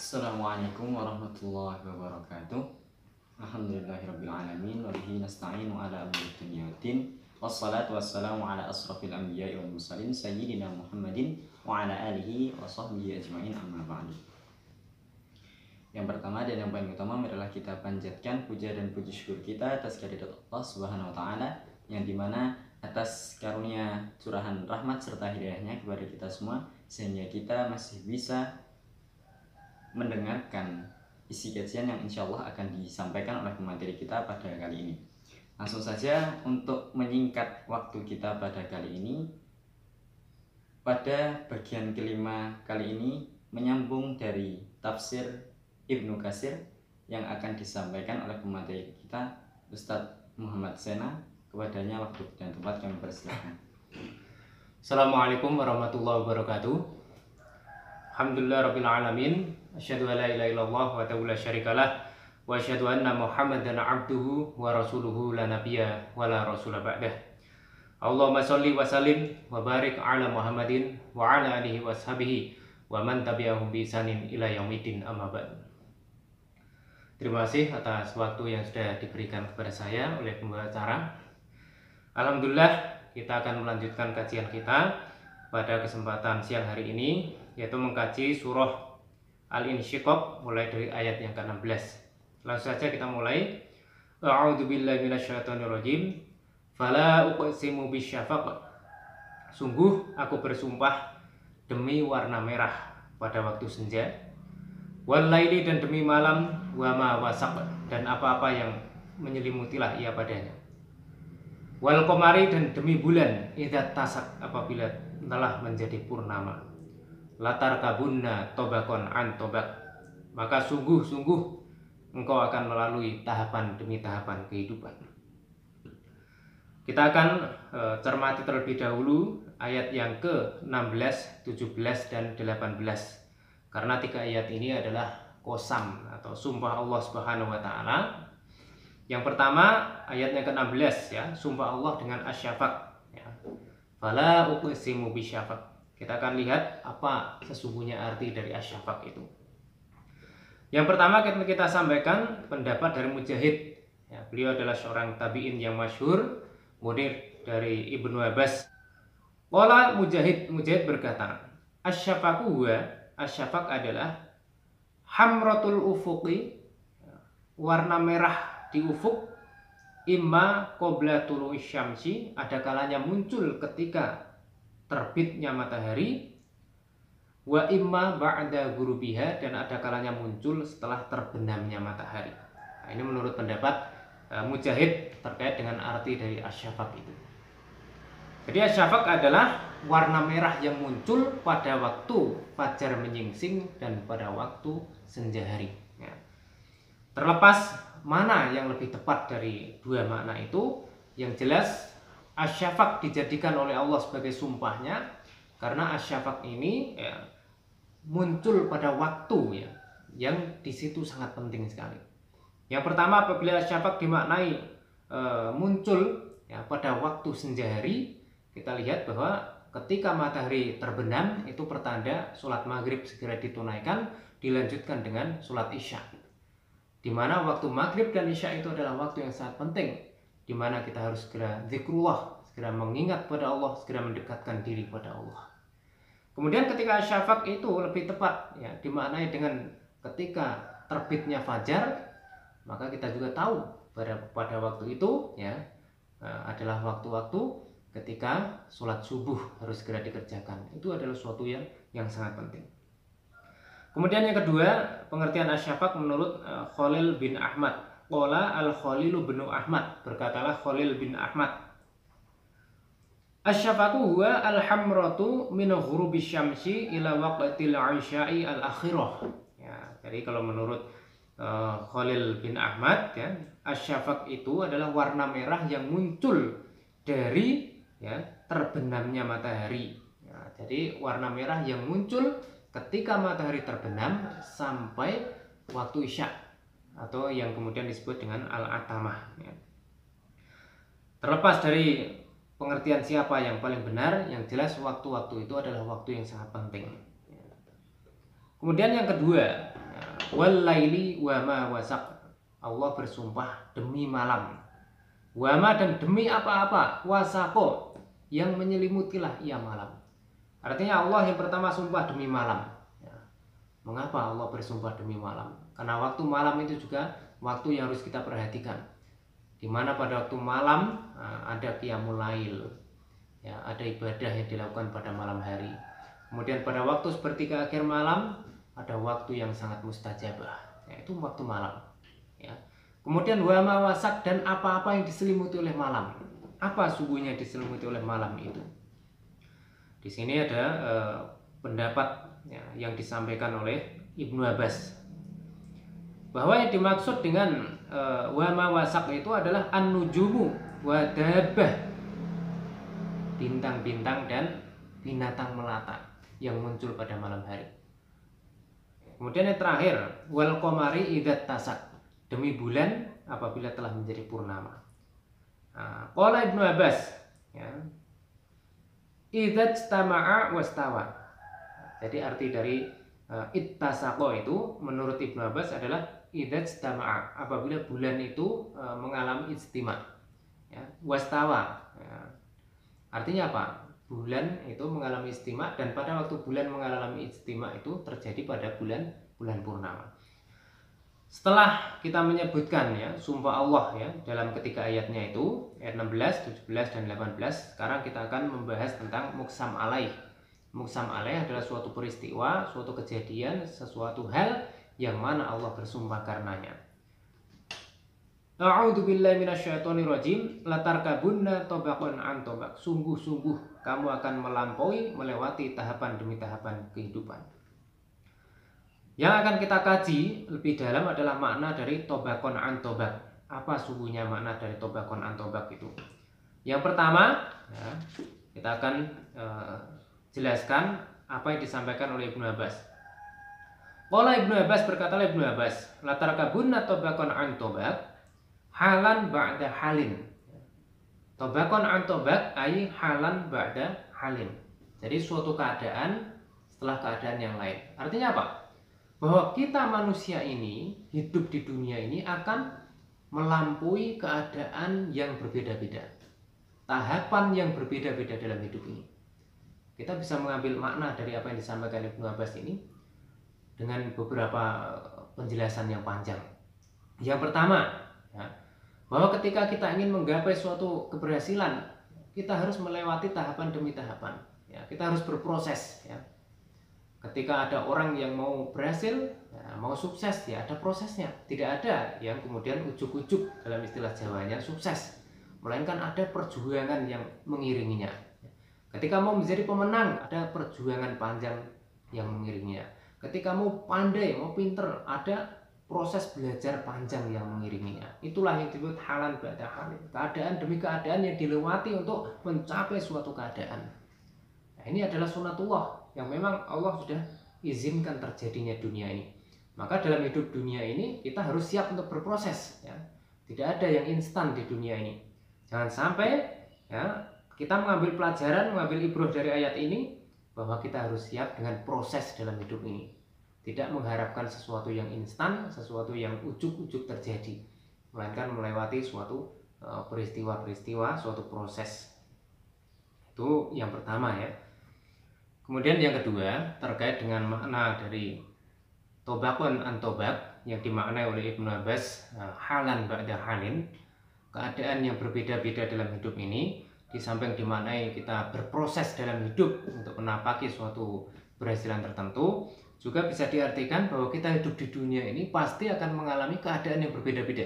Assalamualaikum warahmatullahi wabarakatuh. Alhamdulillahirrabbilalamin. Wabihi nasta'inu ala amri dunya waddin. Wassalatu wassalamu ala asrafil anbiya'i wal mursalin sayyidina Muhammadin wa ala alihi wa sahbihi ajma'in, amma ba'du. Yang pertama dan yang paling utama adalah kita panjatkan puja dan puji syukur kita atas kehadirat Allah Subhanahu wa taala, yang dimana atas karunia curahan rahmat serta hidayahnya kepada kita semua, sehingga kita masih bisa mendengarkan isi kajian yang insya Allah akan disampaikan oleh pemateri kita pada kali ini. Langsung saja untuk menyingkat waktu kita pada kali ini, pada bagian kelima kali ini menyambung dari tafsir Ibnu Katsir yang akan disampaikan oleh pemateri kita Ustadz Muhammad Sena. Kepadanya waktu dan tempat kami persilakan. Assalamualaikum warahmatullahi wabarakatuh. Alhamdulillah rabbil alamin. Asyhadu an la ilaha illallah wa la syarikalah wa asyhadu anna Muhammadan abduhu wa rasuluhu la nabiyya wa la rasula ba'dah. Allahumma sholli wa sallim wa barik ala Muhammadin wa ala alihi wa sahbihi wa man tabi'ahum bi ihsanin ila yaumiddin, amma ba'd. Terima kasih atas waktu yang sudah diberikan kepada saya oleh pembawa acara. Alhamdulillah, kita akan melanjutkan kajian kita pada kesempatan siang hari ini, yaitu mengkaji surah Al-Insyiqaq mulai dari ayat yang ke-16. Langsung saja kita mulai. A'udzubillahi minasyaitonirrajim. Fala uqsimu bisyafaq. Sungguh aku bersumpah demi warna merah pada waktu senja. Wal laili, dan demi malam. Wa ma wasaq, dan apa-apa yang menyelimutilah ia padanya. Wal qamari, dan demi bulan. Idza tasak, apabila telah menjadi purnama. Latar kabunna tobakon an tobak, maka sungguh-sungguh engkau akan melalui tahapan demi tahapan kehidupan. Kita akan cermati terlebih dahulu ayat yang ke-16, 17, dan 18. Karena 3 ayat ini adalah qasam atau sumpah Allah Subhanahu wa taala. Yang pertama ayatnya ke-16 ya, sumpah Allah dengan asyafaq ya. Fala uqsimu bisyafaq. Kita akan lihat apa sesungguhnya arti dari asyafaq itu. Yang pertama kita sampaikan pendapat dari Mujahid. Ya, beliau adalah seorang tabi'in yang masyhur, murid dari Ibnu Abbas. Qala Mujahid berkata, asyafaq adalah hamratul ufuqi, warna merah di ufuk, imma qabla tulu'i syamsi, ada kalanya muncul ketika terbitnya matahari, wa imma ba'da ghurubiha, dan ada kalanya muncul setelah terbenamnya matahari. Nah, ini menurut pendapat Mujahid terkait dengan arti dari asyafaq itu. Jadi asyafaq adalah warna merah yang muncul pada waktu fajar menyingsing dan pada waktu senja hari ya. Terlepas mana yang lebih tepat dari dua makna itu, yang jelas asyafaq dijadikan oleh Allah sebagai sumpahnya karena asyafaq ini ya, muncul pada waktu ya, yang di situ sangat penting sekali. Yang pertama, apabila asyafaq dimaknai muncul ya, pada waktu senja hari, kita lihat bahwa ketika matahari terbenam itu pertanda sholat maghrib segera ditunaikan, dilanjutkan dengan sholat isya, di mana waktu maghrib dan isya itu adalah waktu yang sangat penting, di mana kita harus segera zikrullah, segera mengingat pada Allah, segera mendekatkan diri pada Allah. Kemudian ketika syafaq itu lebih tepat ya, dimaknai dengan ketika terbitnya fajar, maka kita juga tahu pada waktu itu ya adalah waktu-waktu ketika sholat subuh harus segera dikerjakan. Itu adalah suatu yang sangat penting. Kemudian yang kedua, pengertian asyafaq menurut Khalil bin Ahmad. Qala al-Khalilu bin Ahmad, berkatalah Khalil bin Ahmad, asyafaqu huwa al-hamratu min ghurubi syamsi ila waqtil isya'i al-akhirah ya. Jadi kalau menurut Khalil bin Ahmad ya, asyafaq itu adalah warna merah yang muncul dari ya, terbenamnya matahari ya. Jadi warna merah yang muncul ketika matahari terbenam sampai waktu isya, atau yang kemudian disebut dengan al-atamah ya. Terlepas dari pengertian siapa yang paling benar, yang jelas waktu-waktu itu adalah waktu yang sangat penting ya. Kemudian yang kedua ya, Wal laili wa ma wasaq. Allah bersumpah demi malam. Wa ma dan demi apa-apa, wasaqo yang menyelimutilah ia malam. Artinya Allah yang pertama sumpah demi malam. Ya. Mengapa Allah bersumpah demi malam? Karena waktu malam itu juga waktu yang harus kita perhatikan. Di mana pada waktu malam ada qiyamul lail. Ya, ada ibadah yang dilakukan pada malam hari. Kemudian pada waktu sepertiga akhir malam ada waktu yang sangat mustajabah, yaitu waktu malam. Ya. Kemudian wa ma wasak dan apa-apa yang diselimuti oleh malam. Apa sungguhnya diselimuti oleh malam itu? Di sini ada pendapat ya, yang disampaikan oleh Ibnu Abbas bahwa yang dimaksud dengan wa ma wasak itu adalah an-nujumu wa dabbah, bintang-bintang dan binatang melata yang muncul pada malam hari. Kemudian yang terakhir, wal qamari idzat tasak, demi bulan apabila telah menjadi purnama. Qala Ibnu Abbas, ya, idzat tama'a wastawa. Jadi arti dari ittasaqo itu menurut Ibnu Abbas adalah idzat tama'a, apabila bulan itu mengalami ijtima', ya, wastawa. Ya. Artinya apa? Bulan itu mengalami ijtima' dan pada waktu bulan mengalami ijtima' itu terjadi pada bulan purnama. Setelah kita menyebutkan ya sumpah Allah ya dalam ketiga ayatnya itu ayat 16, 17 dan 18, sekarang kita akan membahas tentang muqsam alaih. Muqsam alaih adalah suatu peristiwa, suatu kejadian, sesuatu hal yang mana Allah bersumpah karenanya. A'udzu billahi minasyaitonir rajim. Latarkabunna tabaqan an tabaq. Sungguh-sungguh kamu akan melewati tahapan demi tahapan kehidupan. Yang akan kita kaji lebih dalam adalah makna dari tabaqan an tabaq. Apa sungguhnya makna dari tabaqan an tabaq itu? Yang pertama, ya, kita akan jelaskan apa yang disampaikan oleh Ibnu Abbas. Qala Ibnu Abbas, berkatalah Ibnu Abbas, latarkabunna tabaqan an tabaq halan ba'da halin. Tabaqan an tabaq ay halan ba'da halin. Jadi suatu keadaan setelah keadaan yang lain. Artinya apa? Bahwa kita manusia ini hidup di dunia ini akan melampaui keadaan yang berbeda-beda. Tahapan yang berbeda-beda dalam hidup ini. Kita bisa mengambil makna dari apa yang disampaikan Ibnu Abbas ini dengan beberapa penjelasan yang panjang. Yang pertama, ya, bahwa ketika kita ingin menggapai suatu keberhasilan, kita harus melewati tahapan demi tahapan. Ya, kita harus berproses. Ya. Ketika ada orang yang mau berhasil, ya, mau sukses, ya ada prosesnya. Tidak ada yang kemudian ujuk-ujuk dalam istilah Jawanya sukses, melainkan ada perjuangan yang mengiringinya. Ketika mau menjadi pemenang, ada perjuangan panjang yang mengiringinya. Ketika mau pandai, mau pinter, ada proses belajar panjang yang mengiringinya. Itulah yang disebut halan ba'da halin. Keadaan demi keadaan yang dilewati untuk mencapai suatu keadaan. Nah, ini adalah sunatullah yang memang Allah sudah izinkan terjadinya dunia ini. Maka dalam hidup dunia ini kita harus siap untuk berproses. Ya. Tidak ada yang instan di dunia ini. Jangan sampai ya, kita mengambil pelajaran, mengambil ibroh dari ayat ini bahwa kita harus siap dengan proses dalam hidup ini. Tidak mengharapkan sesuatu yang instan, sesuatu yang ujuk-ujuk terjadi, melainkan melewati suatu peristiwa-peristiwa, suatu proses. Itu yang pertama ya. Kemudian yang kedua terkait dengan makna dari tabaqan an tabaq yang dimaknai oleh Ibnu Abbas halan ba'da halin, keadaan yang berbeda-beda dalam hidup ini. Di samping dimaknai kita berproses dalam hidup untuk menapaki suatu keberhasilan tertentu, juga bisa diartikan bahwa kita hidup di dunia ini pasti akan mengalami keadaan yang berbeda-beda.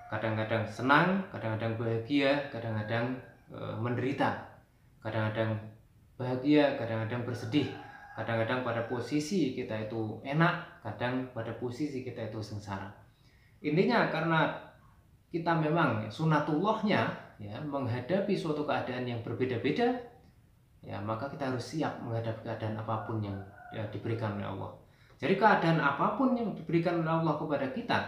Kadang-kadang senang, kadang-kadang bahagia, kadang-kadang menderita, kadang-kadang bahagia, kadang-kadang bersedih, kadang-kadang pada posisi kita itu enak, kadang pada posisi kita itu sengsara. Intinya karena kita memang sunatullahnya ya, menghadapi suatu keadaan yang berbeda-beda, ya maka kita harus siap menghadapi keadaan apapun yang diberikan oleh Allah. Jadi keadaan apapun yang diberikan oleh Allah kepada kita,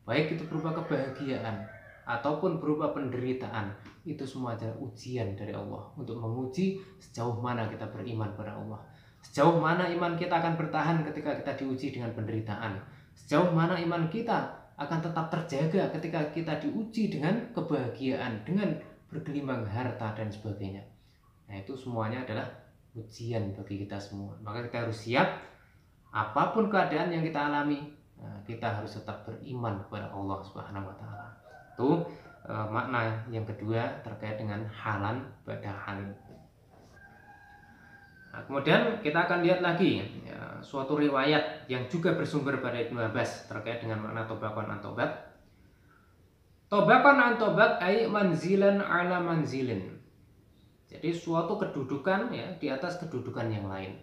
baik itu berupa kebahagiaan ataupun berupa penderitaan, itu semua adalah ujian dari Allah untuk menguji sejauh mana kita beriman pada Allah, sejauh mana iman kita akan bertahan ketika kita diuji dengan penderitaan, Sejauh mana iman kita akan tetap terjaga ketika kita diuji dengan kebahagiaan, dengan bergelimang harta dan sebagainya. Nah, itu semuanya adalah ujian bagi kita semua. Maka kita harus siap apapun keadaan yang kita alami, kita harus tetap beriman kepada Allah Subhanahu wa taala. Itu makna yang kedua terkait dengan halan ba'da halin. Nah, kemudian kita akan lihat lagi suatu riwayat yang juga bersumber pada Ibnu Abbas terkait dengan makna tobakon an tobat. Tobakon an tobat ay manzilan ala manzilin. Jadi suatu kedudukan di atas kedudukan yang lain.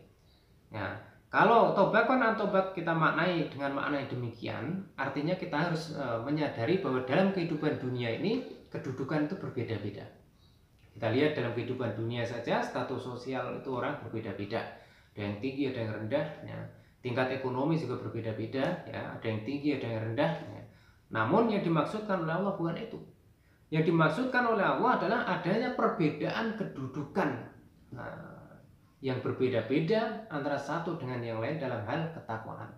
Ya, kalau tobakon an tobat kita maknai dengan makna yang demikian, artinya kita harus menyadari bahwa dalam kehidupan dunia ini kedudukan itu berbeda-beda. Kita lihat dalam kehidupan dunia saja, status sosial itu orang berbeda-beda. Ada yang tinggi, ada yang rendah. Ya. Tingkat ekonomi juga berbeda-beda. Ya. Ada yang tinggi, ada yang rendah. Ya. Namun yang dimaksudkan oleh Allah bukan itu. Yang dimaksudkan oleh Allah adalah adanya perbedaan kedudukan yang berbeda-beda antara satu dengan yang lain dalam hal ketakwaan.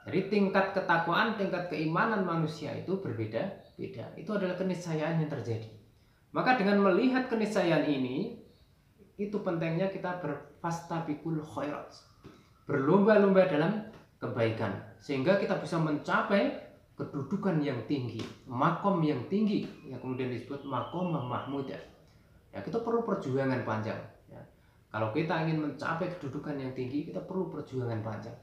Jadi tingkat ketakwaan, tingkat keimanan manusia itu berbeda-beda. Itu adalah keniscayaan yang terjadi. Maka dengan melihat keniscayaan ini, itu pentingnya kita berfastabiqul khairat, berlomba-lomba dalam kebaikan, sehingga kita bisa mencapai kedudukan yang tinggi, makom yang tinggi, yang kemudian disebut makom mahmudah. Ya, kita perlu perjuangan panjang. Ya. Kalau kita ingin mencapai kedudukan yang tinggi, kita perlu perjuangan panjang.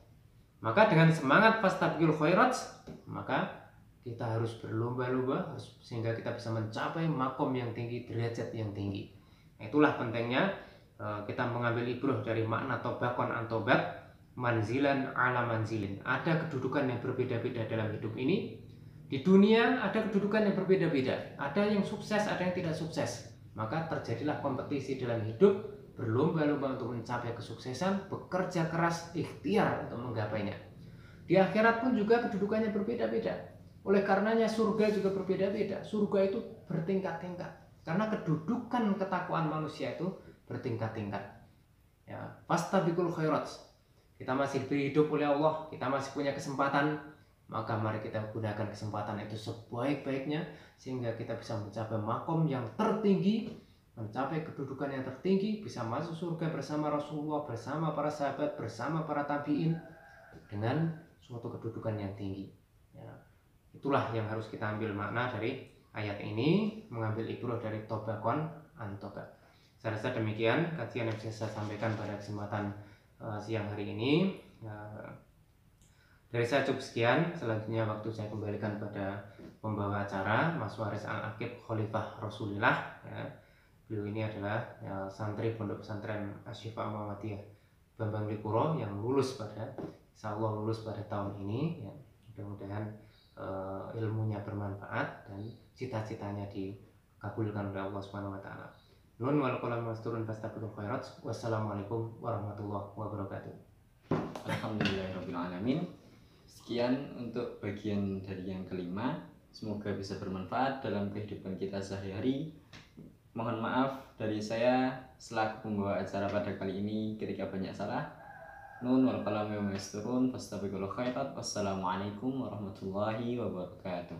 Maka dengan semangat fastabiqul khairat, maka kita harus berlomba-lomba sehingga kita bisa mencapai makom yang tinggi, derajat yang tinggi. Nah, itulah pentingnya kita mengambil ibrah dari makna tobakon an tobat, manzilan ala manzilin. Ada kedudukan yang berbeda-beda dalam hidup ini. Di dunia ada kedudukan yang berbeda-beda. Ada yang sukses, ada yang tidak sukses. Maka terjadilah kompetisi dalam hidup, berlomba-lomba untuk mencapai kesuksesan, bekerja keras, ikhtiar untuk menggapainya. Di akhirat pun juga kedudukannya berbeda-beda. Oleh karenanya surga juga berbeda-beda. Surga itu bertingkat-tingkat. Karena kedudukan ketakwaan manusia itu bertingkat-tingkat. Ya, fastabiqul khairat. Kita masih diberi hidup oleh Allah, kita masih punya kesempatan, maka mari kita gunakan kesempatan itu sebaik-baiknya sehingga kita bisa mencapai makom yang tertinggi, mencapai kedudukan yang tertinggi, bisa masuk surga bersama Rasulullah, bersama para sahabat, bersama para tabi'in dengan suatu kedudukan yang tinggi. Ya. Itulah yang harus kita ambil makna dari ayat ini, mengambil ibrah dari tobakon an tobat. Saya rasa demikian kajian yang bisa saya sampaikan pada kesempatan siang hari ini. Dari saya cukup sekian. Selanjutnya waktu saya kembalikan pada pembawa acara, Mas Waris Al-Aqib Khalifah Rasulillah. Ya. Beliau ini adalah santri Pondok Pesantren Asy-Syifa Muhammadiyah Bambang Lipuro yang lulus insya Allah lulus pada tahun ini. Ya. Mudah-mudahan ilmunya bermanfaat dan cita-citanya dikabulkan oleh Allah Subhanahu wa taala. Nun wal qalam masturun fastabiqul khairat. Wassalamualaikum warahmatullahi wabarakatuh. Alhamdulillahirabbil alamin. Sekian untuk bagian dari yang kelima. Semoga bisa bermanfaat dalam kehidupan kita sehari-hari. Mohon maaf dari saya selaku pembawa acara pada kali ini ketika banyak salah. Nun wal qalam masturun fastabiqul khairat. Wassalamualaikum warahmatullahi wabarakatuh.